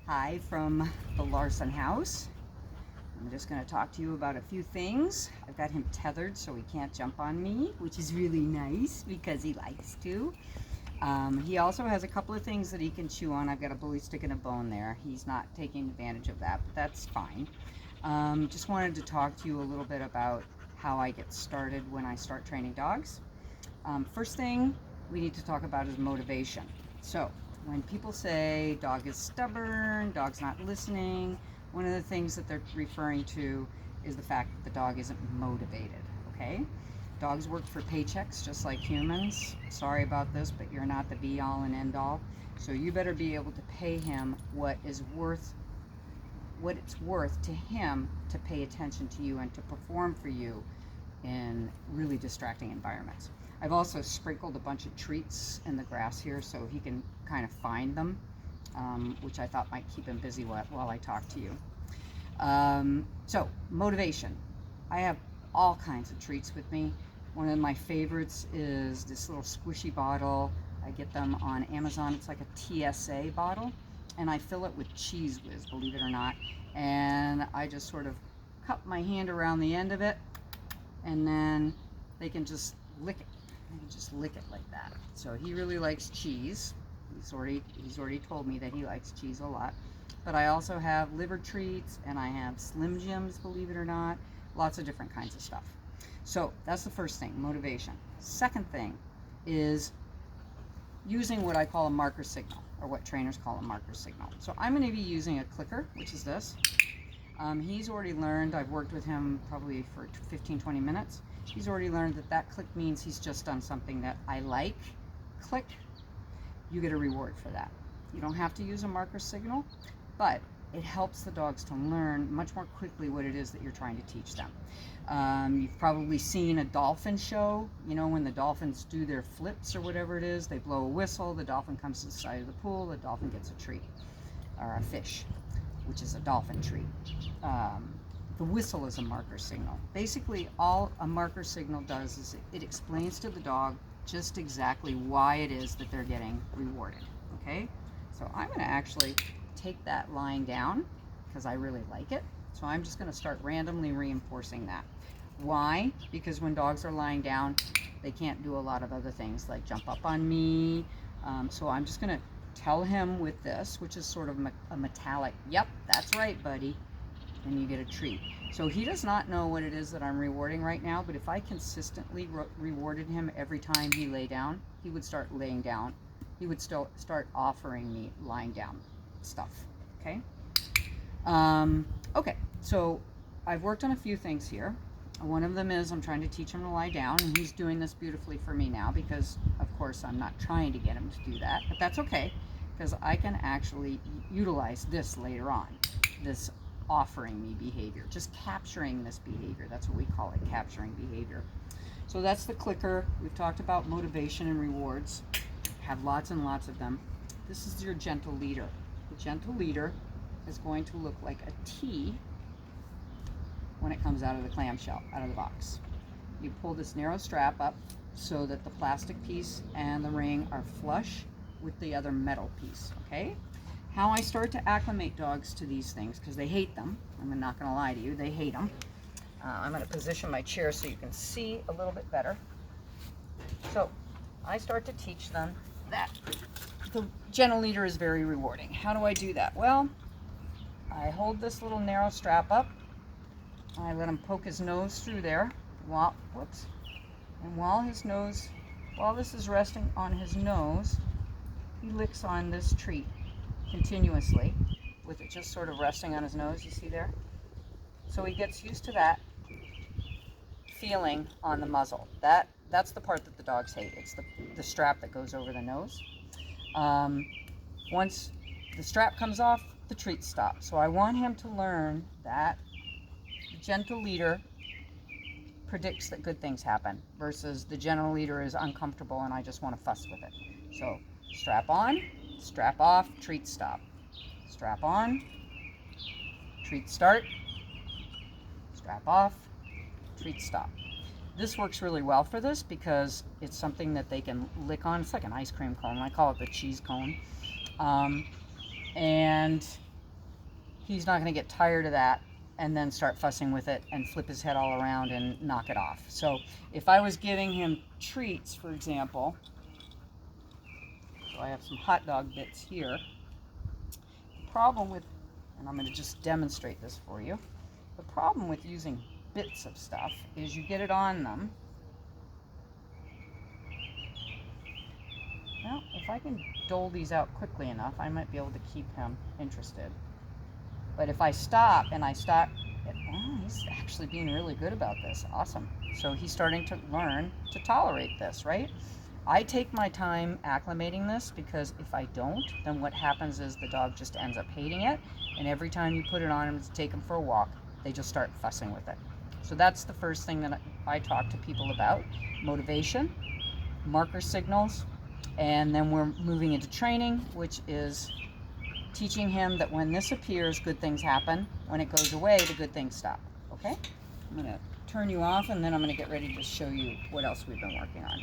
Hi from the Larson house. I'm just going to talk to you about a few things. I've got him tethered so he can't jump on me, which is really nice because he likes to. He also has a couple of things that he can chew on. I've got a bully stick and a bone there. He's not taking advantage of that, but that's fine. Just wanted to talk to you a little bit about how I get started when I start training dogs. First thing we need to talk about is motivation. So when people say dog is stubborn, dog's not listening, one of the things that they're referring to is the fact that the dog isn't motivated, okay? Dogs work for paychecks just like humans. Sorry about this, but you're not the be all and end all. So you better be able to pay him what it's worth to him to pay attention to you and to perform for you in really distracting environments. I've also sprinkled a bunch of treats in the grass here so he can kind of find them, which I thought might keep him busy while I talk to you. So motivation. I have all kinds of treats with me. One of my favorites is this little squishy bottle. I get them on Amazon. It's like a TSA bottle, and I fill it with Cheese Whiz, believe it or not. And I just sort of cup my hand around the end of it, and then they can just lick it. They can just lick it like that. So he really likes cheese. He's already told me that he likes cheese a lot. But I also have liver treats, and I have Slim Jims, believe it or not. Lots of different kinds of stuff. So that's the first thing, motivation. Second thing is using what I call a marker signal, or what trainers call a marker signal. So I'm going to be using a clicker, which is this. He's already learned, I've worked with him probably for 15-20 minutes. He's already learned that that click means he's just done something that I like. Click, you get a reward for that. You don't have to use a marker signal, but it helps the dogs to learn much more quickly what it is that you're trying to teach them. You've probably seen a dolphin show, you know, when the dolphins do their flips or whatever it is, they blow a whistle, the dolphin comes to the side of the pool, the dolphin gets a treat, or a fish, which is a dolphin treat. The whistle is a marker signal. Basically, all a marker signal does is it explains to the dog just exactly why it is that they're getting rewarded, okay? So I'm gonna actually take that lying down because I really like it. So I'm just gonna start randomly reinforcing that. Why? Because when dogs are lying down, they can't do a lot of other things like jump up on me. So I'm just gonna tell him with this, which is sort of a metallic, yep, that's right, buddy, and you get a treat. So he does not know what it is that I'm rewarding right now, but if I consistently rewarded him every time he lay down, he would start laying down. He would still start offering me lying down stuff, okay? Okay, so I've worked on a few things here. One of them is I'm trying to teach him to lie down, and he's doing this beautifully for me now because, of course, I'm not trying to get him to do that, but that's okay because I can actually utilize this later on, this offering me behavior, just capturing this behavior. That's what we call it, capturing behavior. So that's the clicker. We've talked about motivation and rewards. Have lots and lots of them. This is your gentle leader. The gentle leader is going to look like a T when it comes out of the clamshell, out of the box. You pull this narrow strap up so that the plastic piece and the ring are flush with the other metal piece, okay? How I start to acclimate dogs to these things, because they hate them. I'm not going to lie to you, they hate them. I'm going to position my chair so you can see a little bit better. So I start to teach them that the gentle leader is very rewarding. How do I do that? Well, I hold this little narrow strap up. I let him poke his nose through there. And while this is resting on his nose, he licks on this treat continuously with it just sort of resting on his nose, you see there? So he gets used to that feeling on the muzzle. That's the part that the dogs hate. It's the strap that goes over the nose. Once the strap comes off, the treat stops. So I want him to learn that the gentle leader predicts that good things happen versus the gentle leader is uncomfortable and I just want to fuss with it. So strap on, strap off, treat stop. Strap on, treat start, strap off, treat stop. This works really well for this because it's something that they can lick on. It's like an ice cream cone. I call it the cheese cone. And he's not going to get tired of that and then start fussing with it and flip his head all around and knock it off. So if I was giving him treats, for example, so I have some hot dog bits here. The problem with, and I'm going to just demonstrate this for you, the problem with using bits of stuff is you get it on them. Well, if I can dole these out quickly enough, I might be able to keep him interested. But if I stop and I stop, oh, he's actually being really good about this. Awesome. So he's starting to learn to tolerate this, right? I take my time acclimating this, because if I don't, then what happens is the dog just ends up hating it. And every time you put it on him to take him for a walk, they just start fussing with it. So that's the first thing that I talk to people about: motivation, marker signals, and then we're moving into training, which is teaching him that when this appears, good things happen. When it goes away, the good things stop. Okay? I'm going to turn you off, and then I'm going to get ready to show you what else we've been working on.